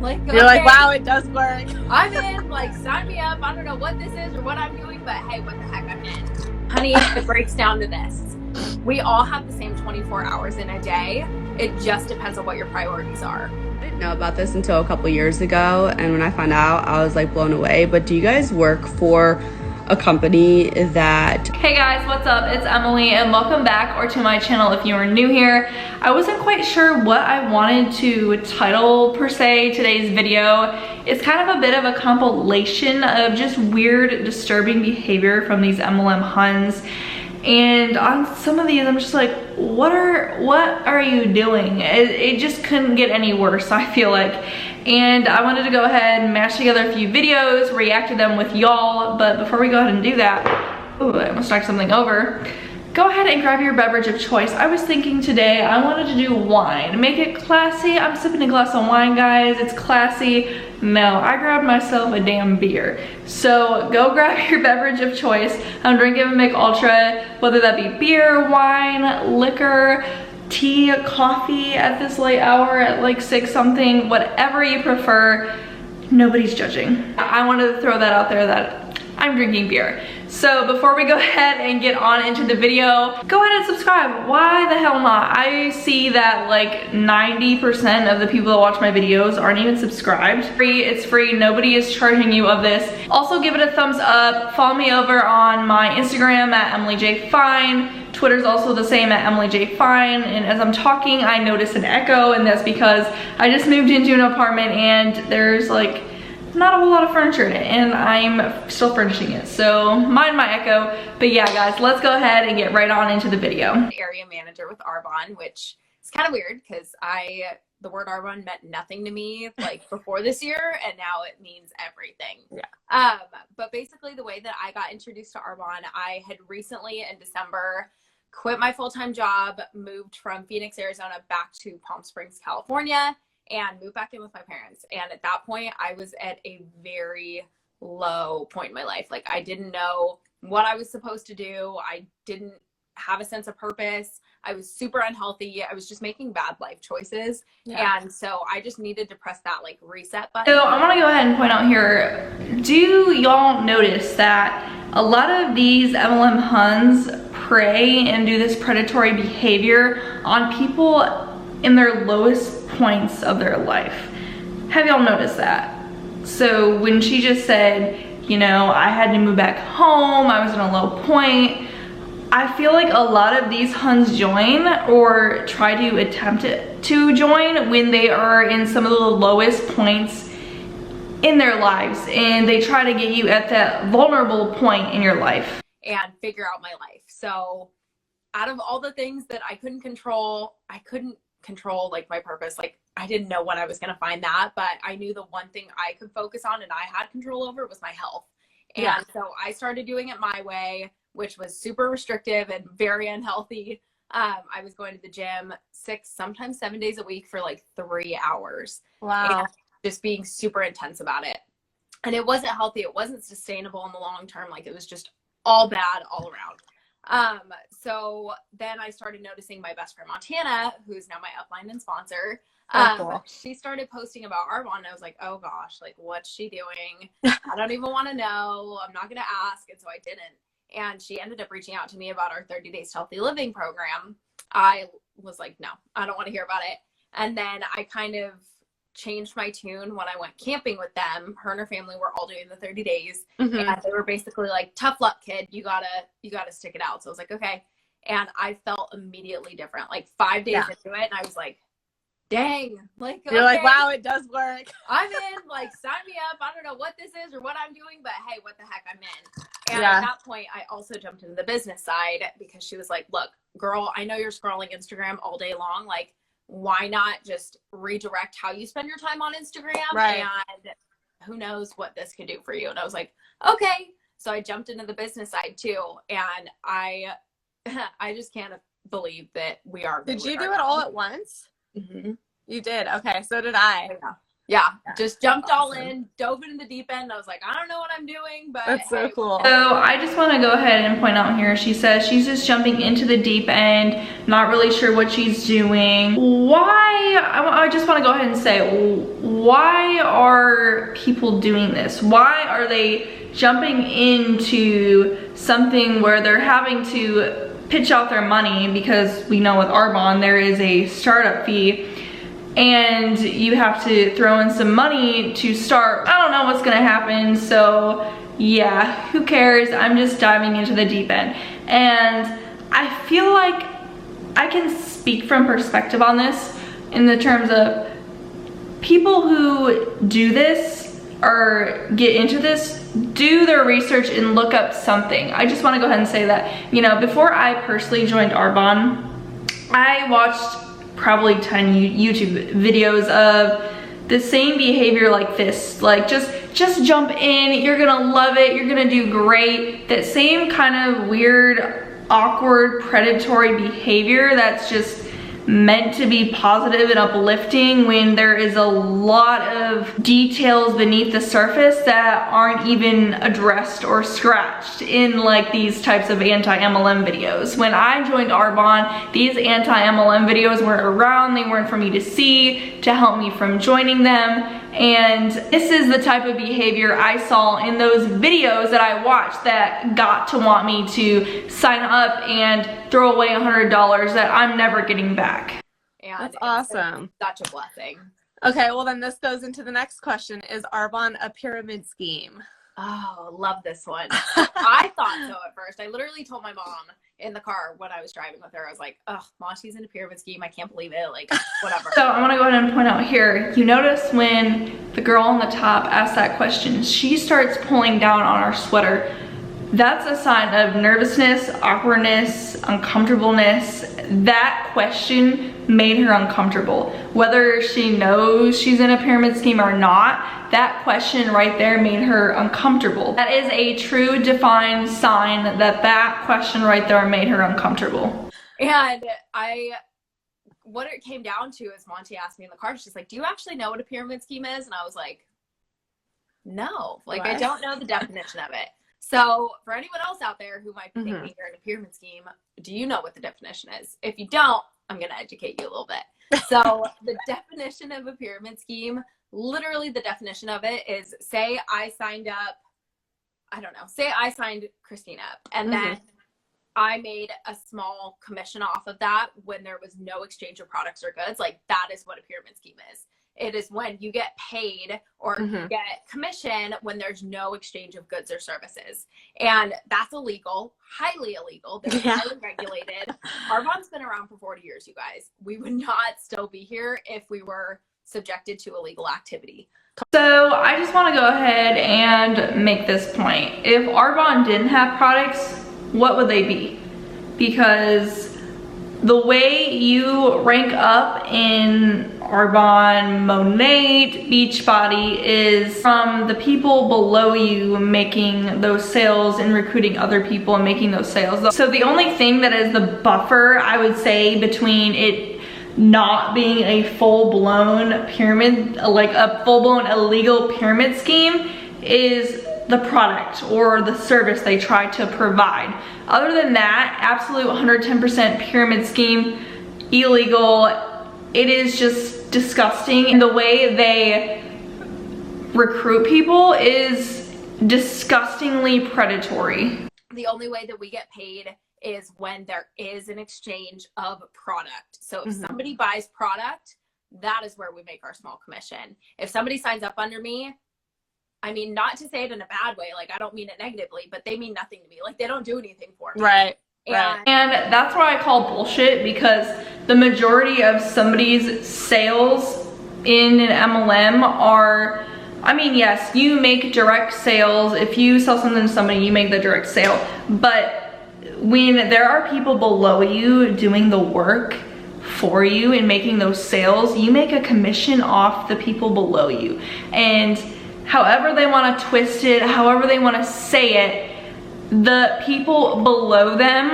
Like, you're like, wow, it does work. I'm in, like, sign me up. I don't know what this is or what I'm doing, but hey, what the heck, I'm in. Honey, it breaks down to this. We all have the same 24 hours in a day. It just depends on what your priorities are. I didn't know about this until a couple years ago, and when I found out, I was like blown away. But do you guys work for a company that... Hey guys, what's up? It's Emily and welcome back or to my channel if you are new here. I wasn't quite sure what I wanted to title per se today's video. It's kind of a bit of a compilation of just weird, disturbing behavior from these MLM Huns. And on some of these, I'm just like, what are you doing? It just couldn't get any worse, I feel like. And I wanted to go ahead and mash together a few videos, react to them with y'all. But before we go ahead and do that, ooh, I almost knocked something over. Go ahead and grab your beverage of choice. I was thinking today I wanted to do wine. Make it classy. I'm sipping a glass of wine, guys. It's classy. No, I grabbed myself a damn beer. So go grab your beverage of choice. I'm drinking a Mick Ultra, whether that be beer, wine, liquor, tea, coffee at this late hour at like 6 something, whatever you prefer. Nobody's judging. I wanted to throw that out there that I'm drinking beer. So before we go ahead and get on into the video, go ahead and subscribe. Why the hell not? I see that like 90% of the people that watch my videos aren't even subscribed. It's free, nobody is charging you of this. Also give it a thumbs up. Follow me over on my Instagram at emilyjfine. Twitter's also the same at emilyjfine. And as I'm talking, I notice an echo, and that's because I just moved into an apartment and there's like not a whole lot of furniture in it, and I'm still furnishing it, so mind my echo. But yeah guys, let's go ahead and get right on into the video. Area manager with Arbonne, which is kind of weird because the word Arbonne meant nothing to me like before this year, and now it means everything. Yeah. But basically the way that I got introduced to Arbonne, I had recently in December quit my full-time job, moved from Phoenix, Arizona back to Palm Springs, California, and moved back in with my parents. And at that point, I was at a very low point in my life. Like, I didn't know what I was supposed to do. I didn't have a sense of purpose. I was super unhealthy. I was just making bad life choices. Yeah. And so I just needed to press that like reset button. So I want to go ahead and point out here, do y'all notice that a lot of these MLM Huns prey and do this predatory behavior on people in their lowest points of their life? Have y'all noticed that? So when she just said, you know, I had to move back home, I was in a low point, I feel like a lot of these Huns join or try to attempt to join when they are in some of the lowest points in their lives, and they try to get you at that vulnerable point in your life and figure out my life. So out of all the things that I couldn't control, I couldn't control like my purpose. Like, I didn't know when I was going to find that, but I knew the one thing I could focus on and I had control over was my health. And yeah. So I started doing it my way, which was super restrictive and very unhealthy. I was going to the gym 6, sometimes 7 days a week for like 3 hours. Wow. And just being super intense about it. And it wasn't healthy. It wasn't sustainable in the long term. Like, it was just all bad all around. So then I started noticing my best friend Montana, who's now my upline and sponsor. Cool. She started posting about Arbonne, and I was like, oh gosh, like, what's she doing? I don't even want to know. I'm not going to ask. And so I didn't. And she ended up reaching out to me about our 30 Days to Healthy Living program. I was like, no, I don't want to hear about it. And then I kind of changed my tune when I went camping with them. Her and her family were all doing the 30 days. Mm-hmm. And they were basically like, tough luck, kid. You gotta stick it out. So I was like, okay. And I felt immediately different. Like 5 days into it, and I was like, dang. Like, you're like, wow, it does work. I'm in. Like, sign me up. I don't know what this is or what I'm doing, but hey, what the heck, I'm in. And at that point, I also jumped into the business side because she was like, look, girl, I know you're scrolling Instagram all day long. Like, why not just redirect how you spend your time on Instagram? Right. And who knows what this could do for you. And I was like, okay. So I jumped into the business side too. And I just can't believe that we are. Did you do it all at once? Mm-hmm. You did. Okay. So did I. Yeah. Yeah, just jumped all in, dove into the deep end. I was like, I don't know what I'm doing, but That's so cool. So I just want to go ahead and point out here, she says she's just jumping into the deep end, not really sure what she's doing. Why, I just want to go ahead and say, why are people doing this? Why are they jumping into something where they're having to pitch out their money? Because we know with Arbonne, there is a startup fee, and you have to throw in some money to start. I don't know what's gonna happen, so yeah, who cares? I'm just diving into the deep end. And I feel like I can speak from perspective on this in the terms of people who do this or get into this, do their research and look up something. I just wanna go ahead and say that, you know, before I personally joined Arbonne, I watched probably 10 YouTube videos of the same behavior like this. Like just jump in, you're gonna love it, you're gonna do great. That same kind of weird, awkward, predatory behavior that's just meant to be positive and uplifting when there is a lot of details beneath the surface that aren't even addressed or scratched in like these types of anti-MLM videos. When I joined Arbonne, these anti-MLM videos weren't around, they weren't for me to see, to help me from joining them. And this is the type of behavior I saw in those videos that I watched that got to want me to sign up and throw away $100 that I'm never getting back. And That's awesome. Such a blessing. Okay, well then this goes into the next question. Is Arbonne a pyramid scheme? Oh, love this one. I thought so at first. I literally told my mom in the car when I was driving with her, I was like, oh, Monty's in a pyramid scheme. I can't believe it. Like, whatever. So I want to go ahead and point out here, you notice when the girl on the top asked that question, she starts pulling down on our sweater. That's a sign of nervousness, awkwardness, uncomfortableness. That question made her uncomfortable. Whether she knows she's in a pyramid scheme or not, that question right there made her uncomfortable. That is a true defined sign that that question right there made her uncomfortable. And what it came down to is Monty asked me in the car, she's like, do you actually know what a pyramid scheme is? And I was like, no, like I don't know the definition of it. So for anyone else out there who might be thinking you're in a pyramid scheme, do you know what the definition is? If you don't, I'm going to educate you a little bit. So the definition of a pyramid scheme, literally the definition of it is, say I signed up, I don't know, say I signed Christina up and then I made a small commission off of that when there was no exchange of products or goods. Like that is what a pyramid scheme is. It is when you get paid or you get commission when there's no exchange of goods or services. And that's illegal, highly illegal. They're highly regulated. Arbonne's been around for 40 years, you guys. We would not still be here if we were subjected to illegal activity. So I just want to go ahead and make this point. If Arbonne didn't have products, what would they be? Because the way you rank up in Arbonne, MLM, Beachbody is from the people below you making those sales and recruiting other people and making those sales. So the only thing that is the buffer, I would say, between it not being a full-blown pyramid, like a full-blown illegal pyramid scheme, is the product or the service they try to provide. Other than that, absolute 110% pyramid scheme, illegal. It is just disgusting. And the way they recruit people is disgustingly predatory. The only way that we get paid is when there is an exchange of product. So if somebody buys product, that is where we make our small commission. If somebody signs up under me, I mean, not to say it in a bad way, like I don't mean it negatively, but they mean nothing to me. Like they don't do anything for me. Right. And that's what I call bullshit, because the majority of somebody's sales in an MLM are, I mean, yes, you make direct sales. If you sell something to somebody, you make the direct sale. But when there are people below you doing the work for you and making those sales, you make a commission off the people below you. And however they want to twist it, however they want to say it, the people below them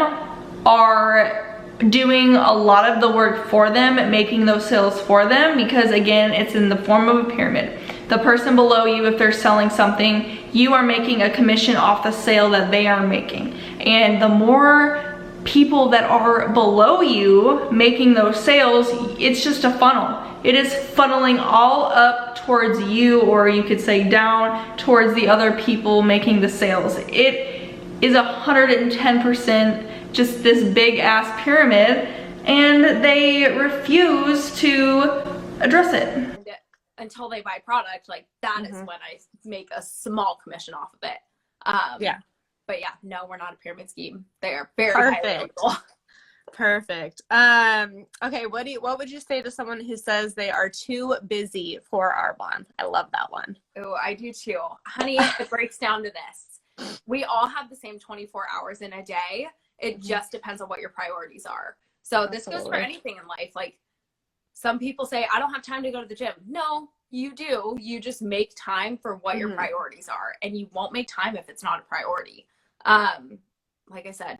are doing a lot of the work for them, making those sales for them, because again, it's in the form of a pyramid. The person below you, if they're selling something, you are making a commission off the sale that they are making. And the more people that are below you making those sales, it's just a funnel. It is funneling all up towards you, or you could say down towards the other people making the sales. It is 110% just this big ass pyramid, and they refuse to address it. Until they buy product, like that is when I make a small commission off of it. Yeah. But yeah, no, we're not a pyramid scheme. They are very Perfect. Perfect. Okay, what would you say to someone who says they are too busy for Arbonne? I love that one. Oh, I do too. Honey, it breaks down to this. We all have the same 24 hours in a day. It just depends on what your priorities are. So this goes for anything in life. Like, some people say, I don't have time to go to the gym. No, you do. You just make time for what your priorities are, and you won't make time if it's not a priority. Like I said,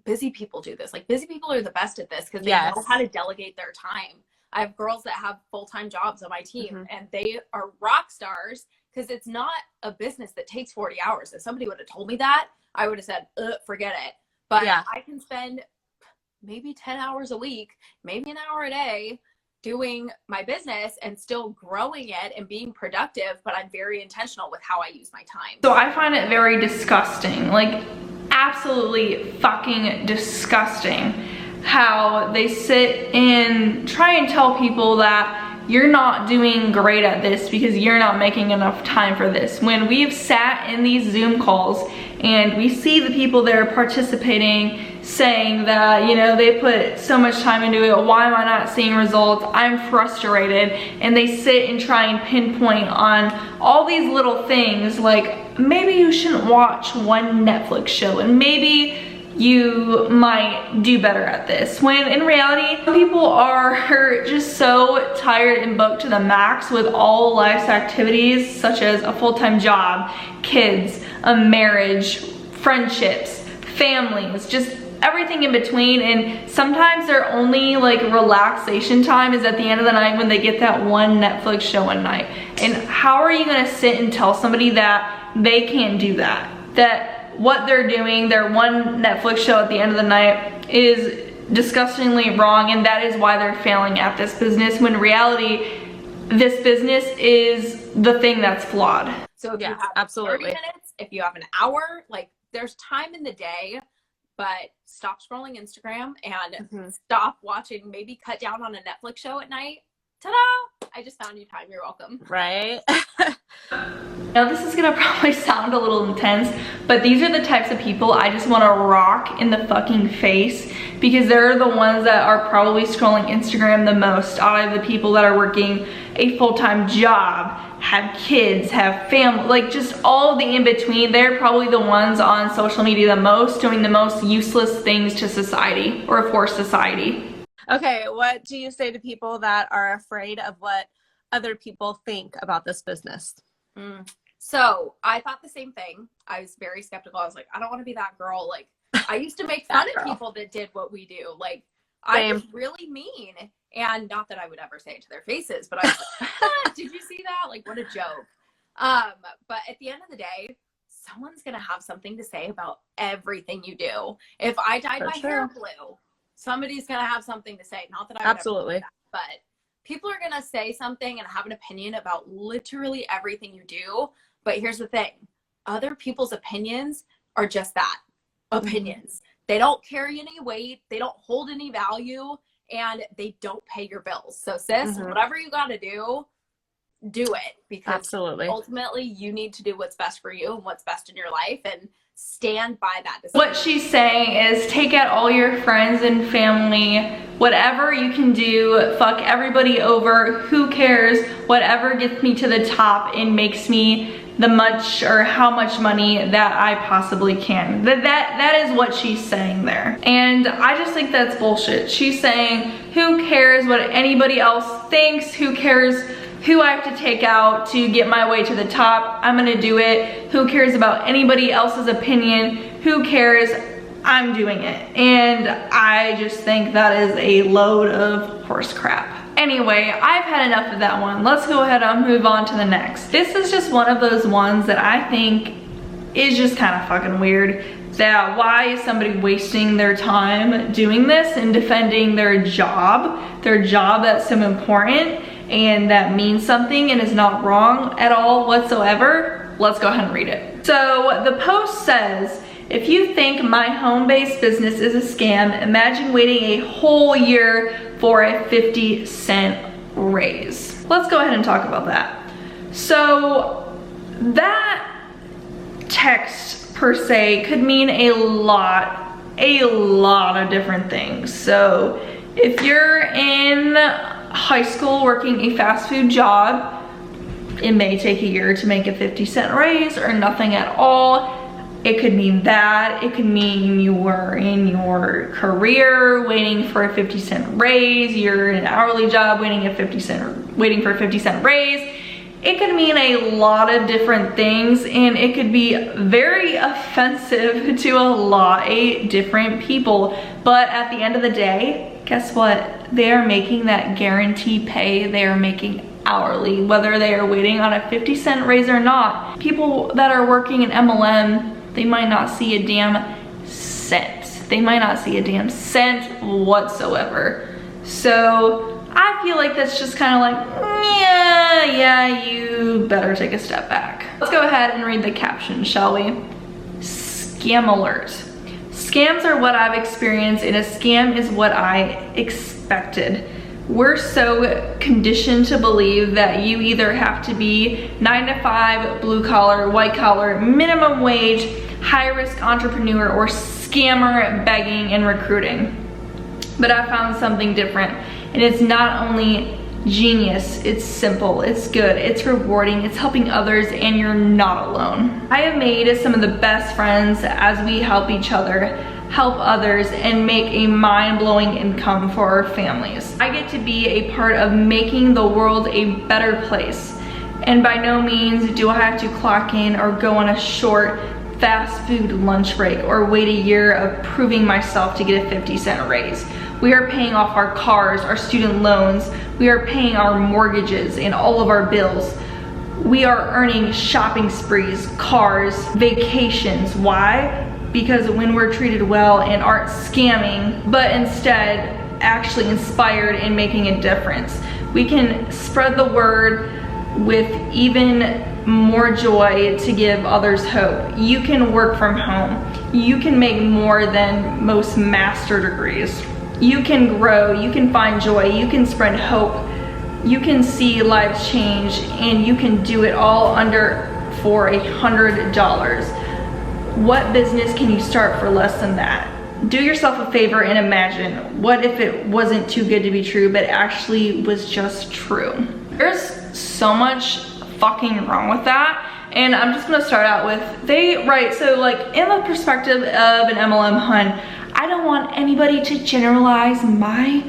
busy people do this. Like, busy people are the best at this because they know how to delegate their time. I have girls that have full-time jobs on my team, and they are rock stars because it's not a business that takes 40 hours. If somebody would have told me that, I would have said, forget it. But I can spend maybe 10 hours a week, maybe an hour a day, doing my business and still growing it and being productive, but I'm very intentional with how I use my time. So I find it very disgusting, like absolutely fucking disgusting, how they sit and try and tell people that you're not doing great at this because you're not making enough time for this. When we've sat in these Zoom calls and we see the people that are participating saying that, you know, they put so much time into it, why am I not seeing results? I'm frustrated. And they sit and try and pinpoint on all these little things, like maybe you shouldn't watch one Netflix show, and maybe you might do better at this. When in reality, people are just so tired and booked to the max with all life's activities, such as a full-time job, kids, a marriage, friendships, families, just everything in between. And sometimes their only like relaxation time is at the end of the night when they get that one Netflix show at night. And how are you gonna sit and tell somebody that they can't do that? That what they're doing, their one Netflix show at the end of the night, is disgustingly wrong, and that is why they're failing at this business, when in reality, this business is the thing that's flawed. So if you have 30 minutes, if you have an hour, like there's time in the day, but stop scrolling Instagram and stop watching, maybe cut down on a Netflix show at night. Ta-da! I just found you time. You're welcome. Right? Now this is gonna probably sound a little intense, but these are the types of people I just wanna rock in the fucking face, because they're the ones that are probably scrolling Instagram the most out of the people that are working a full-time job, have kids, have family, like just all the in-between. They're probably the ones on social media the most, doing the most useless things to society or for society. Okay, what do you say to people that are afraid of what other people think about this business? So I thought the same thing. I was very skeptical. I was like, I don't want to be that girl. Like, I used to make fun of people that did what we do. Like, I was really mean. And not that I would ever say it to their faces, but I was like, did you see that? Like, what a joke. But at the end of the day, someone's going to have something to say about everything you do. If I dyed my hair blue, somebody's going to have something to say. Not that I would ever do that, but people are going to say something and have an opinion about literally everything you do. But here's the thing. Other people's opinions are just that, opinions. They don't carry any weight. They don't hold any value, and they don't pay your bills. So sis, whatever you got to do it, because ultimately you need to do what's best for you and what's best in your life, and stand by that decision. What she's saying is take out all your friends and family, whatever you can do, fuck everybody over, who cares, whatever gets me to the top and makes me the much or how much money that I possibly can. That is what she's saying there. And I just think that's bullshit. She's saying, who cares what anybody else thinks, who cares who I have to take out to get my way to the top, I'm gonna do it. Who cares about anybody else's opinion? Who cares? I'm doing it. And I just think that is a load of horse crap. Anyway, I've had enough of that one. Let's go ahead and move on to the next. This is just one of those ones that I think is just kind of fucking weird. That why is somebody wasting their time doing this and defending their job that's so important and that means something and is not wrong at all whatsoever? Let's go ahead and read it. So the post says, if you think my home-based business is a scam, imagine waiting a whole year for a 50-cent raise. Let's go ahead and talk about that. So that text per se could mean a lot of different things. So if you're in high school working a fast food job, it may take a year to make a 50-cent raise or nothing at all. It could mean that. It could mean you were in your career waiting for a 50-cent raise. You're in an hourly job waiting for a 50-cent raise. It could mean a lot of different things, and it could be very offensive to a lot of different people. But at the end of the day, guess what? They are making that guaranteed pay. They are making hourly, whether they are waiting on a 50-cent raise or not. People that are working in MLM, they might not see a damn cent. They might not see a damn cent whatsoever. So I feel like that's just kind of like, yeah, you better take a step back. Let's go ahead and read the caption, shall we? Scam alert. Scams are what I've experienced, and a scam is what I expected. We're so conditioned to believe that you either have to be 9 to 5, blue collar, white collar, minimum wage, high risk entrepreneur, or scammer begging and recruiting. But I found something different, and it's not only genius, it's simple, it's good, it's rewarding, it's helping others, and you're not alone. I have made some of the best friends as we help each other, help others, and make a mind-blowing income for our families. I get to be a part of making the world a better place. And by no means do I have to clock in or go on a short fast food lunch break or wait a year of proving myself to get a 50-cent raise. We are paying off our cars, our student loans. We are paying our mortgages and all of our bills. We are earning shopping sprees, cars, vacations. Why? Because when we're treated well and aren't scamming, but instead actually inspired and making a difference, we can spread the word with even more joy to give others hope. You can work from home. You can make more than most master degrees. You can grow, you can find joy, you can spread hope, you can see lives change, and you can do it all for $100. What business can you start for less than that? Do yourself a favor and imagine, what if it wasn't too good to be true, but actually was just true? There's so much fucking wrong with that. And I'm just gonna start out with, so like in the perspective of an MLM Hun, I don't want anybody to generalize my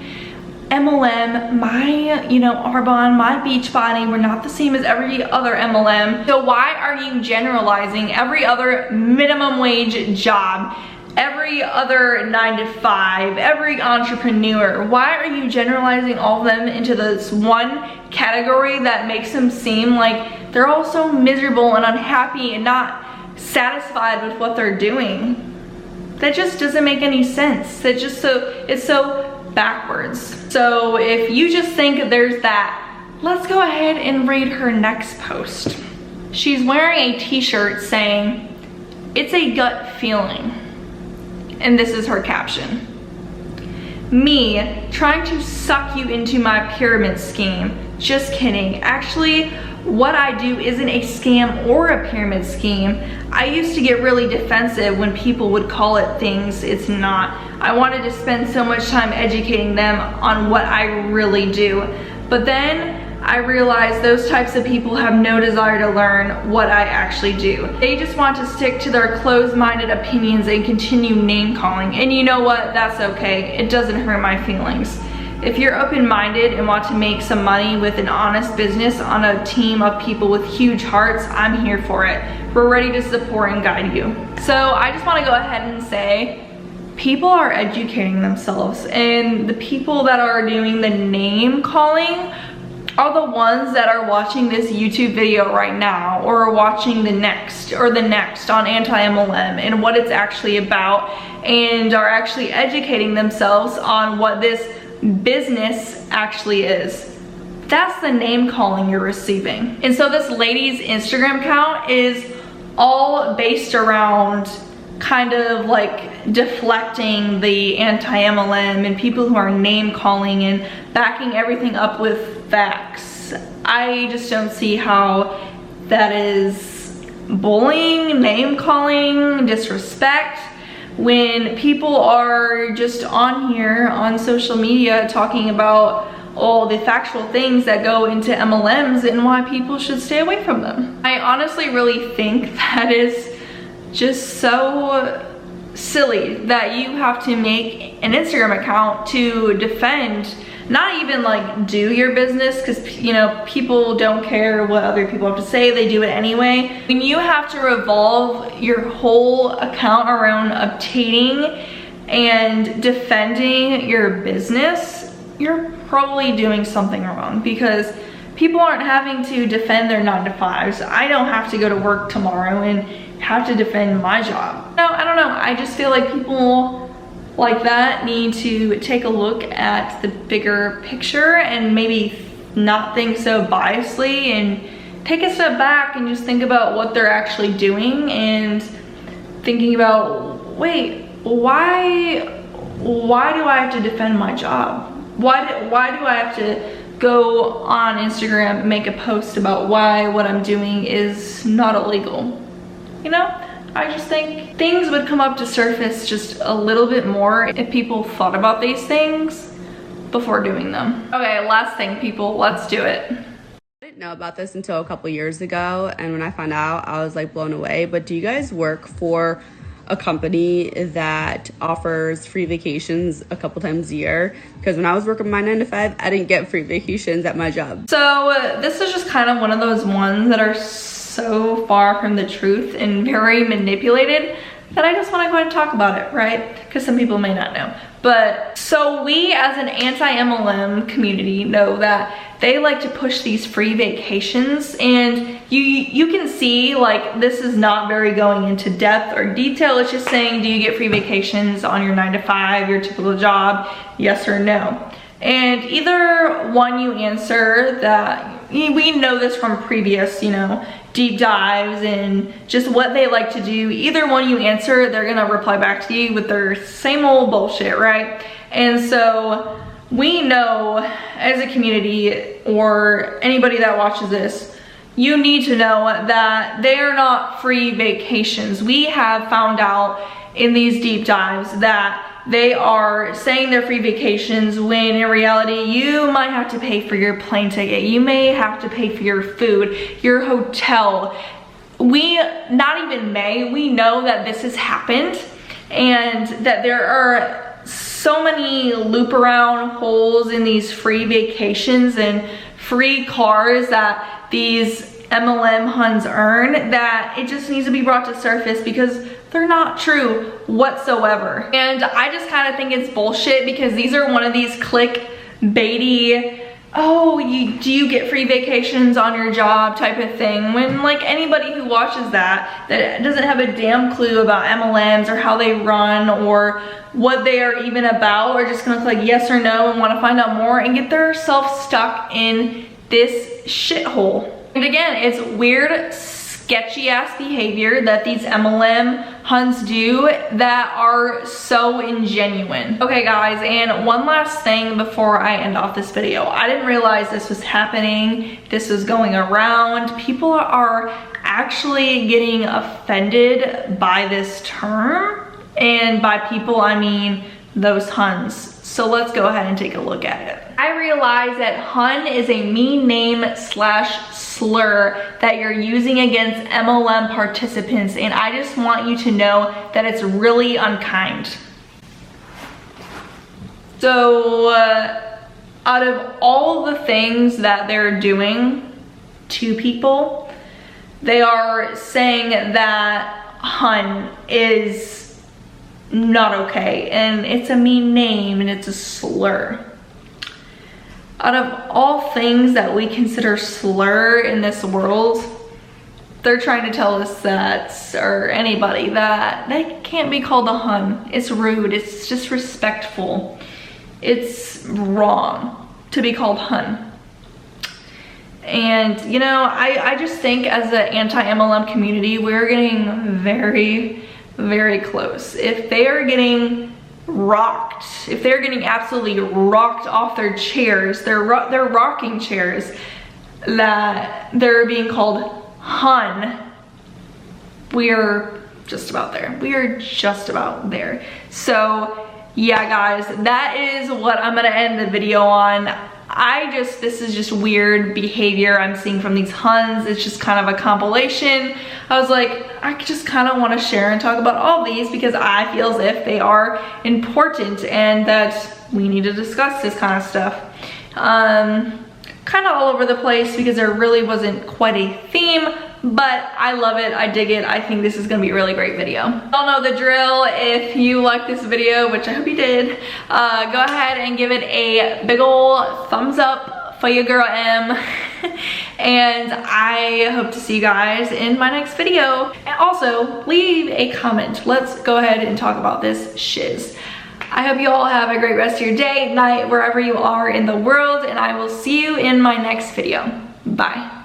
MLM, my, Arbonne, my Beachbody. We're not the same as every other MLM. So why are you generalizing every other minimum wage job, every other 9 to 5, every entrepreneur? Why are you generalizing all of them into this one category that makes them seem like they're all so miserable and unhappy and not satisfied with what they're doing? That just doesn't make any sense. It's so backwards. So if you just think there's that, let's go ahead and read her next post. She's wearing a t-shirt saying, "It's a gut feeling." And this is her caption. "Me trying to suck you into my pyramid scheme. Just kidding. Actually, what I do isn't a scam or a pyramid scheme. I used to get really defensive when people would call it things it's not. I wanted to spend so much time educating them on what I really do. But then I realized those types of people have no desire to learn what I actually do. They just want to stick to their closed-minded opinions and continue name-calling. And you know what? That's okay. It doesn't hurt my feelings. If you're open-minded and want to make some money with an honest business on a team of people with huge hearts, I'm here for it. We're ready to support and guide you." So I just want to go ahead and say, people are educating themselves, and the people that are doing the name calling are the ones that are watching this YouTube video right now, or watching the next on Anti-Mlm and what it's actually about, and are actually educating themselves on what this business actually is. That's the name calling you're receiving. And so this lady's Instagram account is all based around kind of like deflecting the anti-MLM and people who are name calling and backing everything up with facts. I just don't see how that is bullying, name calling, disrespect, when people are just on here on social media talking about all the factual things that go into MLMs and why people should stay away from them. I honestly really think that is just so silly that you have to make an Instagram account to defend, not even like do your business, because you know, people don't care what other people have to say, they do it anyway. When you have to revolve your whole account around obtaining and defending your business, you're probably doing something wrong, because people aren't having to defend their 9-to-5s. I don't have to go to work tomorrow and have to defend my job. No, I don't know. I just feel like people like that need to take a look at the bigger picture and maybe not think so biasly, and take a step back and just think about what they're actually doing, and thinking about, wait, why do I have to defend my job? Why do I have to go on Instagram and make a post about why what I'm doing is not illegal? You know, I just think things would come up to surface just a little bit more if people thought about these things before doing them. Okay, last thing, people, let's do it. I didn't know about this until a couple years ago, and when I found out, I was like blown away. But do you guys work for a company that offers free vacations a couple times a year? Because when I was working my 9-to-5, I didn't get free vacations at my job. So this is just kind of one of those ones that are so far from the truth and very manipulated that I just want to go ahead and talk about it, right? Because some people may not know. But so we as an anti-MLM community know that they like to push these free vacations, and you can see like this is not very going into depth or detail. It's just saying, do you get free vacations on your 9-to-5, your typical job, yes or no? And either one you answer that, we know this from previous, you know, deep dives and just what they like to do. Either one you answer, they're gonna reply back to you with their same old bullshit, right? And so we know as a community, or anybody that watches this, you need to know that they are not free vacations. We have found out in these deep dives that they are saying they're free vacations when in reality you might have to pay for your plane ticket, you may have to pay for your food, your hotel. We know that this has happened, and that there are so many loop around holes in these free vacations and free cars that these MLM Huns earn, that it just needs to be brought to surface, because they're not true whatsoever. And I just kind of think it's bullshit, because these are one of these clickbaity, oh, do you get free vacations on your job type of thing, when like anybody who watches that doesn't have a damn clue about MLMs or how they run or what they are even about, are just gonna click yes or no and want to find out more and get themselves stuck in this shithole. And again, it's weird, sketchy ass behavior that these MLM Huns do that are so ingenuine. Okay guys, and one last thing before I end off this video. I didn't realize this was happening, this was going around. People are actually getting offended by this term, and by people I mean those Huns. So let's go ahead and take a look at it. I realize that Hun is a mean name / slur that you're using against MLM participants, and I just want you to know that it's really unkind. So out of all the things that they're doing to people, they are saying that Hun is not okay, and it's a mean name and it's a slur. Out of all things that we consider slur in this world, they're trying to tell us that, or anybody, that they can't be called a Hun. It's rude, it's disrespectful. It's wrong to be called Hun. And you know, I just think as an anti-MLM community, we're getting very, very close. If they are getting rocked, if they're getting absolutely rocked off their chairs, their rocking chairs, that they're being called Hun, we're just about there. We are just about there. So yeah, guys, that is what I'm gonna end the video on. This is just weird behavior I'm seeing from these Huns. It's just kind of a compilation. I was like, I just kind of want to share and talk about all these because I feel as if they are important and that we need to discuss this kind of stuff. Kind of all over the place because there really wasn't quite a theme, but I love it, I dig it. I think this is gonna be a really great video. Y'all know the drill. If you like this video, which I hope you did, go ahead and give it a big ol' thumbs up for your girl M. And I hope to see you guys in my next video. And also, leave a comment. Let's go ahead and talk about this shiz. I hope you all have a great rest of your day, night, wherever you are in the world, and I will see you in my next video. Bye.